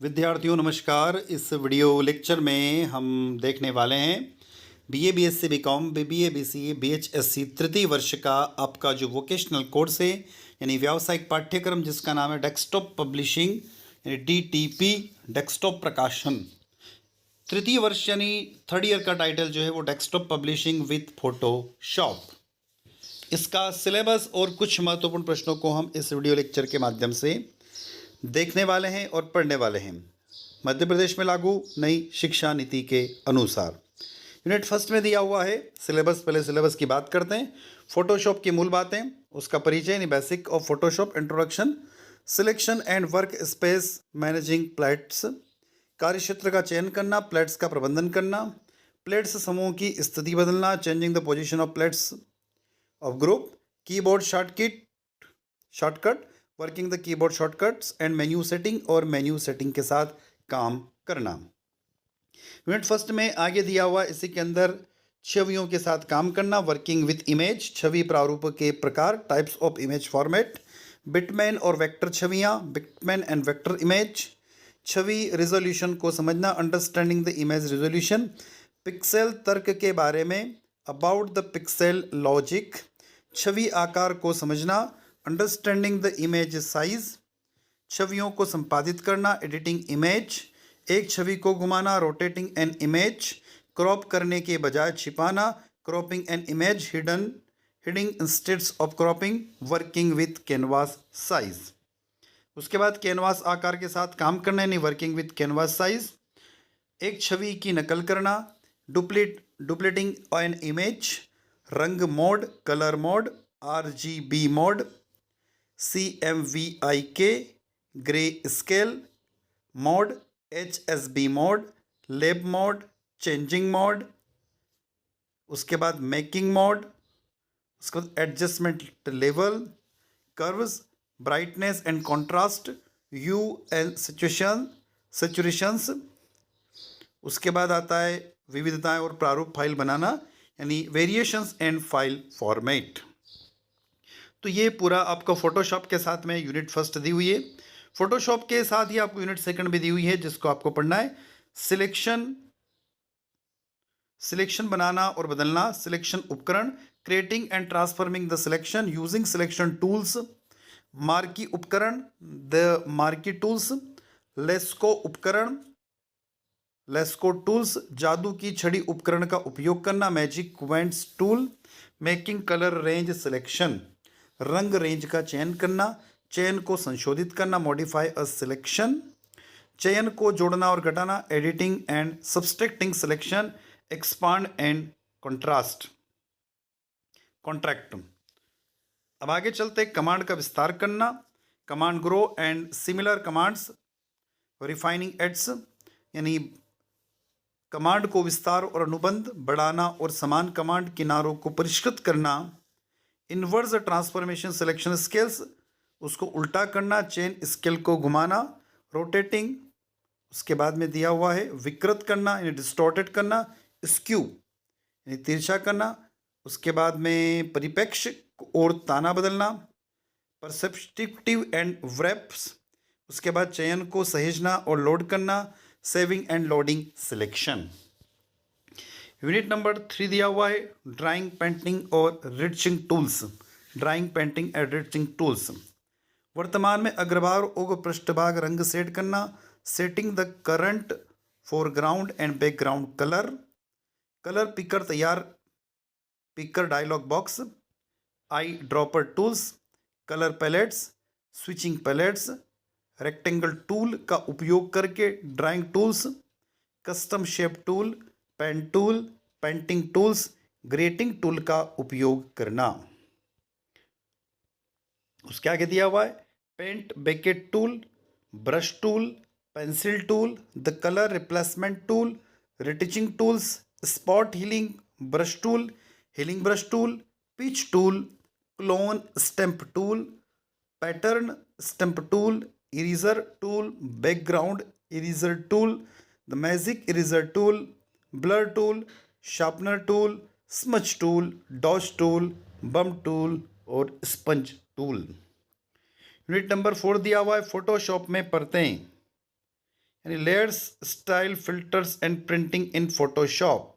विद्यार्थियों नमस्कार। इस वीडियो लेक्चर में हम देखने वाले हैं BA BSc BCom BBA BCA बीएचएससी तृतीय वर्ष का आपका जो वोकेशनल कोर्स है यानी व्यावसायिक पाठ्यक्रम जिसका नाम है डेस्कटॉप पब्लिशिंग यानी डीटीपी डेस्कटॉप प्रकाशन। तृतीय वर्ष यानी थर्ड ईयर का टाइटल जो है वो डेस्कटॉप पब्लिशिंग विथ फोटोशॉप। इसका सिलेबस और कुछ महत्वपूर्ण प्रश्नों को हम इस वीडियो लेक्चर के माध्यम से देखने वाले हैं और पढ़ने वाले हैं। मध्य प्रदेश में लागू नई शिक्षा नीति के अनुसार यूनिट फर्स्ट में दिया हुआ है सिलेबस। पहले सिलेबस की बात करते हैं। फोटोशॉप की मूल बातें, उसका परिचय यानी basic of Photoshop, introduction, selection and work space managing plates, कार्यक्षेत्र का चयन करना, प्लेट्स का प्रबंधन करना, प्लेट्स समूह की स्थिति बदलना, changing the position of plates of group, keyboard shortcut, working the keyboard shortcuts and menu setting और मेन्यू सेटिंग के साथ काम करना। यूनिट फर्स्ट में आगे दिया हुआ इसी के अंदर छवियों के साथ काम करना, वर्किंग विथ इमेज, छवि प्रारूप के प्रकार, types of image format, bitmap और वेक्टर छवियाँ, बिटमैन एंड वेक्टर इमेज, छवि रिजोल्यूशन को समझना, understanding the image resolution, pixel तर्क के बारे में, अबाउट द पिक्सेल लॉजिक, छवि आकार को समझना, अंडरस्टैंडिंग द इमेज साइज, छवियों को संपादित करना, एडिटिंग इमेज, एक छवि को घुमाना, रोटेटिंग एन इमेज, क्रॉप करने के बजाय छिपाना, cropping an image, hiding instead of cropping, working with canvas size. उसके बाद कैनवास आकार के साथ काम करना यानी वर्किंग विथ कैनवास साइज, एक छवि की नकल करना, डुप्लीटिंग एन इमेज, रंग mode, colour mode, RGB mode, CMYK, grey scale mode, HSB mode, lab mode, changing mode, उसके बाद मेकिंग मोड, उसके बाद adjustment level, curves, brightness and contrast, hue and saturations. उसके बाद आता है विविधताएं और प्रारूप फाइल बनाना यानी वेरिएशंस एंड फाइल फॉर्मेट। तो ये पूरा आपको फोटोशॉप के साथ में यूनिट फर्स्ट दी हुई है। फोटोशॉप के साथ ही आपको यूनिट सेकंड भी दी हुई है जिसको आपको पढ़ना है सिलेक्शन बनाना और बदलना, सिलेक्शन उपकरण, creating and transforming the selection using selection tools, marquee उपकरण द मार्की टूल्स, लेस्को उपकरण लेस्को टूल्स, जादू की छड़ी उपकरण का उपयोग करना, magic vents tool, making colour range selection, रंग रेंज का चयन करना, चयन को संशोधित करना, मॉडिफाई अ सिलेक्शन, चयन को जोड़ना और घटाना, editing and subtracting selection, expand and contract. अब आगे चलते कमांड का विस्तार करना, command grow and similar commands, refining edges यानी कमांड को विस्तार और अनुबंध बढ़ाना और समान कमांड किनारों को परिष्कृत करना, इनवर्स ट्रांसफॉर्मेशन सिलेक्शन स्केल्स उसको उल्टा करना, चेन स्केल को घुमाना, रोटेटिंग, उसके बाद में दिया हुआ है विकृत करना यानी डिस्टॉर्टेड करना, स्क्यू यानी तिरछा करना, उसके बाद में परिप्रेक्ष्य और ताना बदलना, परसेप्टिव एंड व्रैप्स, उसके बाद चयन को सहेजना और लोड करना, saving and loading selection. Unit number 3 दिया हुआ है ड्राइंग, पेंटिंग और retouching tools, drawing, painting and retouching tools. वर्तमान में अग्रभाग और पृष्ठभाग रंग सेट करना, setting the current foreground and background colour, colour picker तैयार, picker dialog box, eye dropper tools, colour palettes, switching palettes, rectangle tool का उपयोग करके drawing tools, custom shape tool, pen tool, painting tools, gradient tool का उपयोग करना। उसके आगे दिया हुआ है paint bucket tool, brush tool, pencil tool, the colour replacement tool, retouching tools, spot healing brush tool, healing brush tool, patch tool, clone stamp tool, pattern stamp tool, eraser tool, background eraser tool, the magic eraser tool, blur tool, sharpener tool, smudge tool, dodge tool, burn tool और sponge tool. Unit number 4 दिया हुआ है Photoshop में परतें यानी layers, style, filters and printing in Photoshop.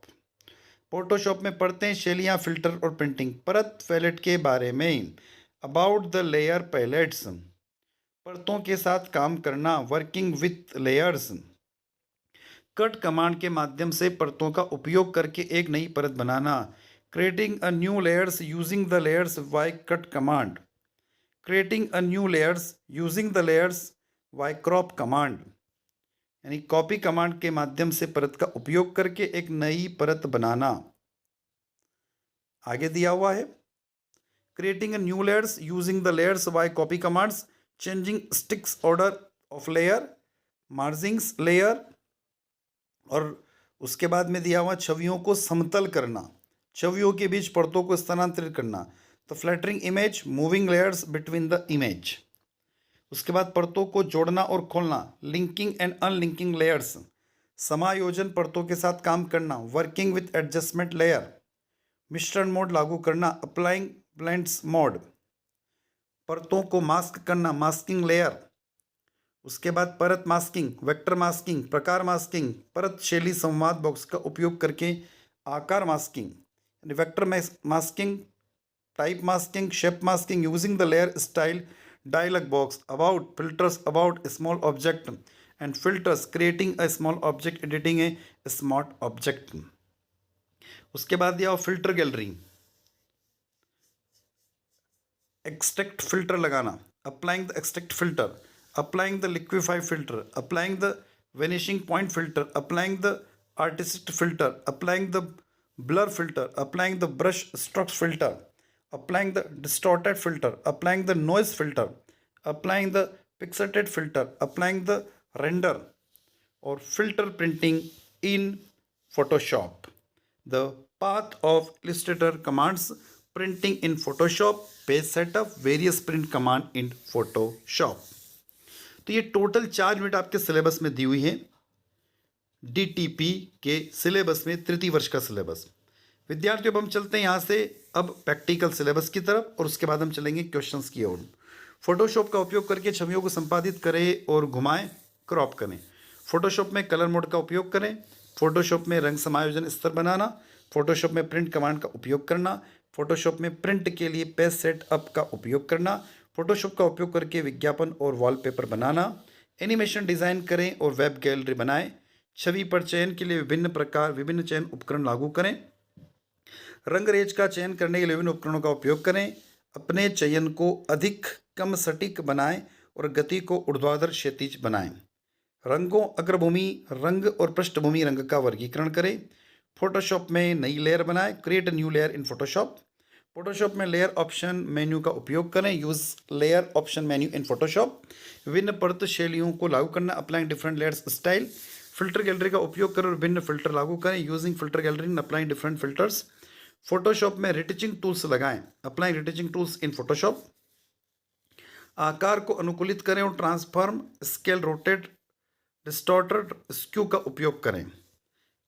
Photoshop में पढ़ते हैं शैलियाँ, फिल्टर और प्रिंटिंग। परत पैलेट के बारे में, अबाउट द लेयर पैलेट्स, परतों के साथ काम करना, working with layers, cut command के माध्यम से परतों का उपयोग करके एक नई परत बनाना, creating a new layers using the layers by cut command, creating a new layers using the layers by crop command, यानी कॉपी कमांड के माध्यम से परत का उपयोग करके एक नई परत बनाना। आगे दिया हुआ है creating a new layers using the layers by copy commands, changing sticks order of layer, merging layer, और उसके बाद में दिया हुआ छवियों को समतल करना, छवियों के बीच परतों को स्थानांतरित करना, तो flattening image, moving layers between the image. उसके बाद परतों को जोड़ना और खोलना, लिंकिंग एंड अनलिंकिंग लेयर्स, समायोजन परतों के साथ काम करना, वर्किंग विथ एडजस्टमेंट लेयर, मिश्रण मोड लागू करना, अप्लाइंग ब्लेंड्स मोड, परतों को मास्क करना, मास्किंग लेयर। उसके बाद परत मास्किंग, वेक्टर मास्किंग, प्रकार मास्किंग, परत शैली संवाद बॉक्स का उपयोग करके आकार masking, vector masking, type masking, shape masking using the layer style dialog box, about filters, about small object and filters, creating a small object, editing a smart object. उसके बाद दिया फिल्टर गैलरी, एक्सट्रैक्ट फिल्टर लगाना, applying the extract filter, applying the liquify filter, applying the vanishing point filter, applying the artist filter, applying the blur filter, applying the brush strokes filter, applying the distorted filter, applying the noise filter, applying the pixelated filter, applying the render, और filter printing in Photoshop. The path of Illustrator commands printing in Photoshop, page setup, various print command in Photoshop। तो ये total 4 unit आपके syllabus में दी हुई है, DTP के syllabus में, तृतीय वर्ष का सिलेबस। विद्यार्थियों, अब हम चलते हैं यहाँ से अब प्रैक्टिकल सिलेबस की तरफ, और उसके बाद हम चलेंगे क्वेश्चंस की ओर। फोटोशॉप का उपयोग करके छवियों को संपादित करें और घुमाएं, क्रॉप करें। फोटोशॉप में कलर मोड का उपयोग करें। फोटोशॉप में रंग समायोजन स्तर बनाना। फोटोशॉप में प्रिंट कमांड का उपयोग करना। फोटोशॉप में प्रिंट के लिए पेज सेटअप का उपयोग करना। फोटोशॉप का उपयोग करके विज्ञापन और वॉलपेपर बनाना। एनिमेशन डिज़ाइन करें और वेब गैलरी बनाएं। छवि पर चयन के लिए विभिन्न चयन उपकरण लागू करें। रंग रेज का चयन करने के लिए विभिन्न उपकरणों का उपयोग करें। अपने चयन को अधिक कम सटीक बनाएं और गति को ऊर्ध्वाधर क्षैतिज बनाएं। रंगों, अग्रभूमि रंग और पृष्ठभूमि रंग का वर्गीकरण करें। फोटोशॉप में नई लेयर बनाएं। Create a new layer in Photoshop. Photoshop में लेयर ऑप्शन मेन्यू का उपयोग करें। Use layer option menu in Photoshop. विभिन्न परत शैलियों को लागू करना। Applying different layers style. Filter gallery का उपयोग करें और विभिन्न फिल्टर लागू करें। Using filter gallery in applying different filters. Photoshop में रिटचिंग टूल्स लगाएं। Applying retouching tools in Photoshop. आकार को अनुकूलित करें और transform, scale, rotate, distorted, skew का उपयोग करें।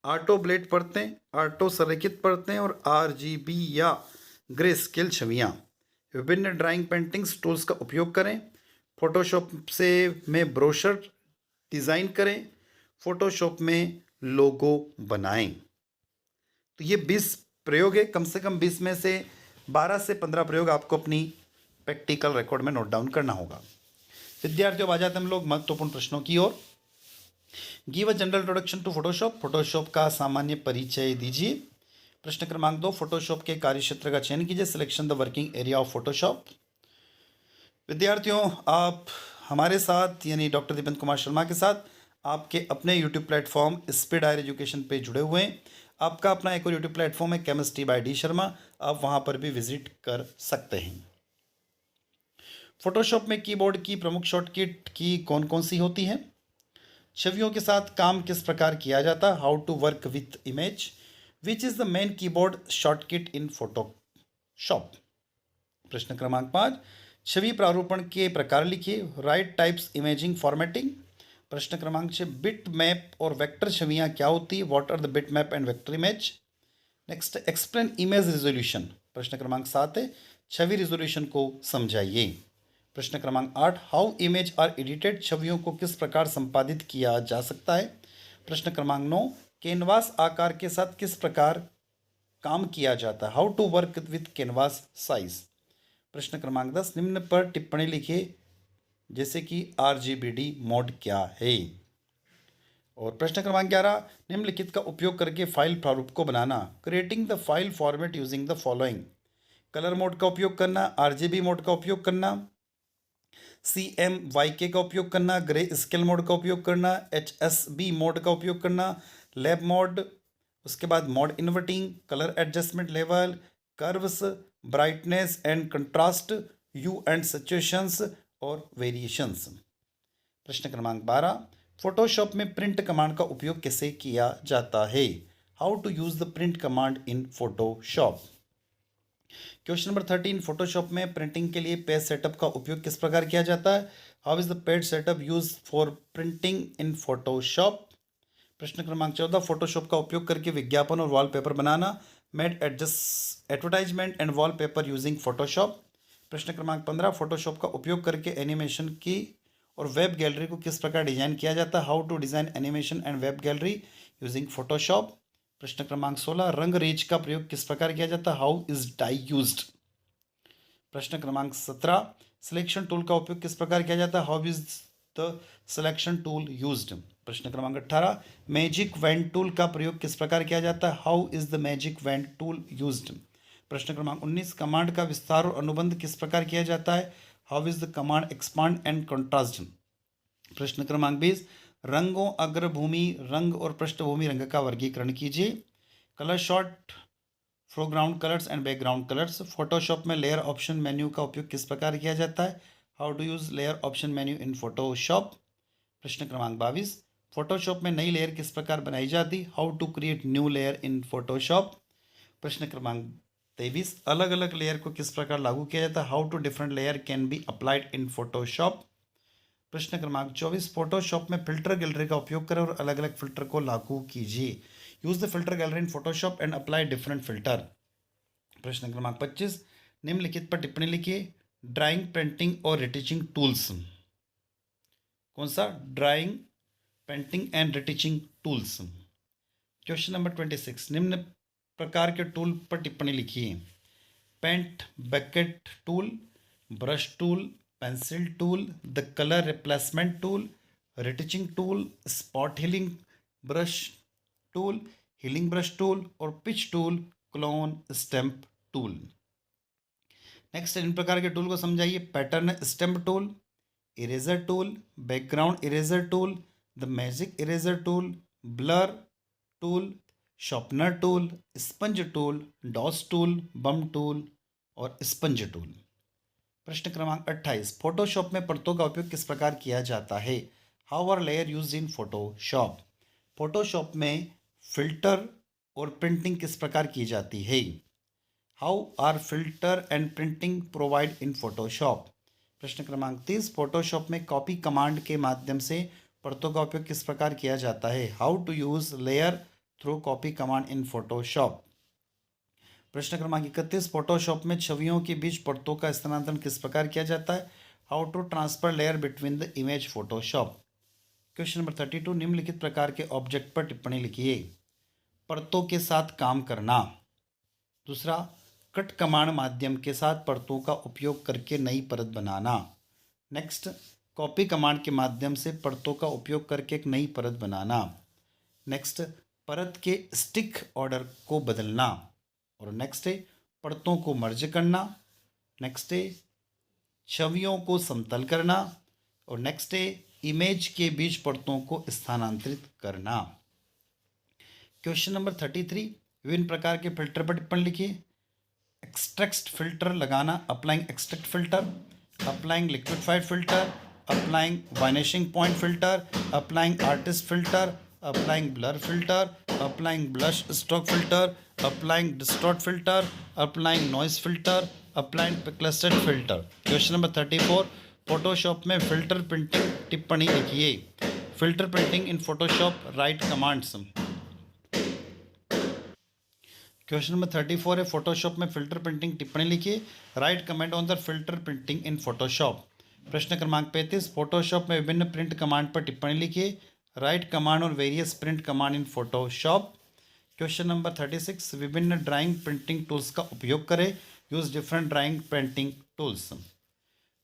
ऑटो ब्लेड परतें, ऑटो संरेखित परतें और RGB या ग्रे स्केल छवियाँ। विभिन्न ड्राइंग पेंटिंग्स टूल्स का उपयोग करें। फोटोशॉप से में ब्रोशर डिज़ाइन करें। फोटोशॉप में लोगो बनाएं। तो ये 20 प्रयोग है। कम से कम 20 में से 12 से 15 प्रयोग आपको अपनी प्रैक्टिकल रिकॉर्ड में नोट डाउन करना होगा। विद्यार्थियों, आ जाते हम लोग महत्वपूर्ण प्रश्नों की ओर। Give a general introduction to Photoshop. Photoshop का सामान्य परिचय दीजिए। प्रश्न क्रमांक 2, फोटोशॉप के कार्यक्षेत्र का चयन कीजिए। Selection the working area of Photoshop. विद्यार्थियों, आप हमारे साथ यानी डॉक्टर दीपन कुमार शर्मा के साथ आपके अपने YouTube platform speed higher education पे जुड़े हुए हैं। आपका अपना एक और यूट्यूब प्लेटफॉर्म है केमिस्ट्री बाय डी शर्मा, आप वहाँ पर भी विजिट कर सकते हैं। फोटोशॉप में कीबोर्ड की प्रमुख शॉर्टकट की कौन कौन सी होती हैं? छवियों के साथ काम किस प्रकार किया जाता? How to work with image. Which is the main keyboard shortcut in Photoshop. प्रश्न क्रमांक 5, छवि प्रारूपण के प्रकार लिखिए। Write types imaging formatting. प्रश्न क्रमांक 6, बिट मैप और वेक्टर छवियाँ क्या होती है? What are the bit map and vector image. Next, explain image resolution. प्रश्न क्रमांक 7 है, छवि रिजोल्यूशन को समझाइए। प्रश्न क्रमांक 8, हाउ इमेज आर एडिटेड, छवियों को किस प्रकार संपादित किया जा सकता है। प्रश्न क्रमांक 9, कैनवास आकार के साथ किस प्रकार काम किया जाता है, how to work with canvas size. प्रश्न क्रमांक 10, निम्न पर टिप्पणी लिखिए, जैसे कि RGBD मोड क्या है। और प्रश्न क्रमांक 11, निम्नलिखित का उपयोग करके फाइल प्रारूप को बनाना, creating the file format using the following, colour mode का उपयोग करना, RGB मोड का उपयोग करना, CMYK का उपयोग करना, ग्रे स्केल मोड का उपयोग करना, HSB मोड का उपयोग करना, लैब मोड, उसके बाद mode inverting, colour adjustment level, curves, brightness and contrast, hue and saturations और वेरिएशंस। प्रश्न क्रमांक 12, फोटोशॉप में प्रिंट कमांड का उपयोग कैसे किया जाता है, how to use the print command in Photoshop. Question number 13, Photoshop में प्रिंटिंग के लिए पेज सेटअप का उपयोग किस प्रकार किया जाता है, how is the page setup use for printing in Photoshop. प्रश्न क्रमांक 14, फोटोशॉप का उपयोग करके विज्ञापन और wallpaper banana, made advertisement and wallpaper using Photoshop. प्रश्न क्रमांक 15, फोटोशॉप का उपयोग करके एनिमेशन की और वेब गैलरी को किस प्रकार डिजाइन किया जाता है, how to design animation and web gallery using Photoshop. प्रश्न क्रमांक 16, रंग रेज का प्रयोग किस प्रकार किया जाता है, हाउ इज डाई यूज्ड। प्रश्न क्रमांक 17, सिलेक्शन टूल का उपयोग किस प्रकार किया जाता है, how is the selection tool used. प्रश्न क्रमांक 18, मैजिक वैन टूल का प्रयोग किस प्रकार किया जाता है, how is the magic wand tool used. प्रश्न क्रमांक 19, कमांड का विस्तार और अनुबंध किस प्रकार किया जाता है, how is the command expand and contrast. प्रश्न क्रमांक 20, रंगों अग्रभूमि रंग और पृष्ठभूमि रंग का वर्गीकरण कीजिए, colour short, foreground colours and background colours. Photoshop में लेयर ऑप्शन मेन्यू का उपयोग किस प्रकार किया जाता है, how to use layer option menu in Photoshop. प्रश्न क्रमांक 22, फोटोशॉप में नई लेयर किस प्रकार बनाई जाती, how to create new layer in Photoshop. प्रश्न क्रमांक 23, अलग अलग लेयर को किस प्रकार लागू किया जाता है, how to different layer can be applied in Photoshop. प्रश्न क्रमांक 24, फोटोशॉप में फिल्टर गैलरी का उपयोग करें और अलग अलग फिल्टर को लागू कीजिए, use the filter gallery in Photoshop and apply different filter. प्रश्न क्रमांक 25, निम्नलिखित पर टिप्पणी लिखिए, ड्राइंग, पेंटिंग और रिटचिंग टूल्स। कौन सा, drawing, painting and retouching tools. Question number 26, निम्न प्रकार के टूल पर टिप्पणी लिखिए, paint bucket tool, brush tool, pencil tool, the colour replacement tool, retouching tool, spot healing brush tool, healing brush tool और pitch tool, clone stamp tool. Next, इन प्रकार के tool को समझाइए, pattern stamp tool, eraser tool, background eraser tool, the magic eraser tool, blur tool, sharpener tool, sponge tool, dodge tool, burn tool और sponge tool. प्रश्न क्रमांक 28, Photoshop में परतों का उपयोग किस प्रकार किया जाता है, how are layer use in Photoshop. Photoshop में फिल्टर और प्रिंटिंग किस प्रकार की जाती है, how are filter and printing provide in Photoshop. प्रश्न क्रमांक 30, फोटोशॉप में कॉपी कमांड के माध्यम से परतों का उपयोग किस प्रकार किया जाता है, how to use layer through copy command in Photoshop. प्रश्न क्रमांक 31, फोटोशॉप में छवियों के बीच परतों का स्थानांतरण किस प्रकार किया जाता है, how to transfer layer between the image Photoshop. Question number 32, निम्नलिखित प्रकार के ऑब्जेक्ट पर टिप्पणी लिखिए, परतों के साथ काम करना, दूसरा कट कमांड माध्यम के साथ परतों का उपयोग करके नई परत बनाना, नेक्स्ट कॉपी कमांड के माध्यम से परतों का उपयोग करके एक नई परत बनाना, नेक्स्ट परत के स्टिक ऑर्डर को बदलना, और नेक्स्ट है परतों को मर्ज करना, नेक्स्ट है छवियों को समतल करना, और नेक्स्ट है इमेज के बीच परतों को स्थानांतरित करना। क्वेश्चन नंबर 33, विभिन्न प्रकार के फिल्टर पर टिप्पणी लिखिए, एक्सट्रैक्ट फिल्टर लगाना, applying extract filter, applying liquefied filter, applying vanishing point filter, applying artist filter, applying blur filter, applying blush stroke filter, applying distort filter, applying noise filter, applying clustered filter. Question number 34, Photoshop में filter printing टिप्पणी लिखिए, filter printing in Photoshop, right commands. Question number 34 है, Photoshop में filter printing टिप्पणी लिखिए, right comment on the filter printing in Photoshop. प्रश्न क्रमांक 35, Photoshop में विभिन्न प्रिंट कमांड पर टिप्पणी लिखिए। राइट कमांड और various print command in Photoshop. Question number 36, विभिन्न ड्राइंग प्रिंटिंग टूल्स का उपयोग करें। Use different drawing printing tools.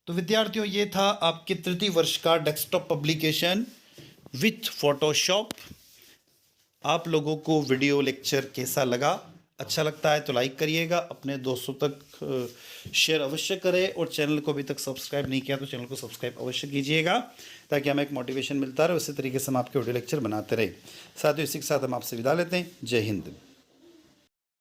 तो विद्यार्थियों, ये था आपके तृतीय वर्ष का डेस्कटॉप पब्लिकेशन विथ फोटोशॉप। आप लोगों को वीडियो लेक्चर कैसा लगा? अच्छा लगता है तो लाइक करिएगा, अपने दोस्तों तक शेयर अवश्य करें, और चैनल को अभी तक सब्सक्राइब नहीं किया तो चैनल को सब्सक्राइब अवश्य कीजिएगा, ताकि हमें एक मोटिवेशन मिलता रहे। उसी तरीके से हम आपके वीडियो लेक्चर बनाते रहे। साथ ही इसी के साथ हम आपसे विदा लेते हैं। जय हिंद।